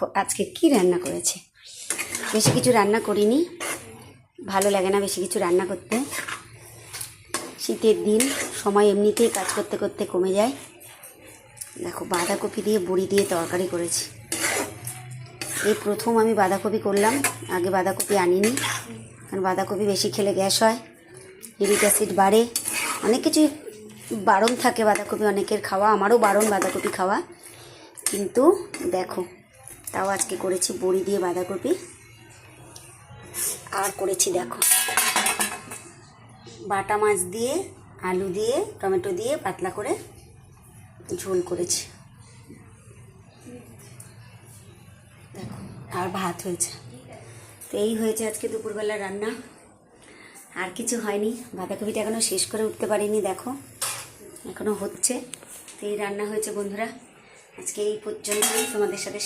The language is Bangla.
দেখো আজকে কি রান্না করেছে। বেশি কিছু রান্না করিনি, ভালো লাগে না বেশি কিছু রান্না করতে। শীতের দিন সময় এমনিতেই কাজ করতে করতে কমে যায়। দেখো বাঁধাকপি দিয়ে বড়ি দিয়ে তরকারি করেছি। এই প্রথম আমি বাঁধাকপি করলাম, আগে বাঁধাকপি আনিনি, কারণ বাঁধাকপি বেশি খেলে গ্যাস হয়, ইউরিক অ্যাসিড বাড়ে, অনেক কিছুই বারণ থাকে বাঁধাকপি অনেকের খাওয়া, আমারও বারণ বাঁধাকপি খাওয়া। কিন্তু দেখো তাও আজকে করেছি বড়ি দিয়ে বাঁধাকপি। আর করেছি দেখো বাটা মাছ দিয়ে আলু দিয়ে টমেটো দিয়ে পাতলা করে ঝোল করেছি। দেখো আর ভাত হয়েছে। তো এই হয়েছে আজকে দুপুরবেলা রান্না, আর কিছু হয়নি। বাঁধাকপিটা এখনও শেষ করে উঠতে পারিনি, দেখো এখনও হচ্ছে। তো এই রান্না হয়েছে বন্ধুরা, আজকে এই পর্যন্তই তোমাদের সাথে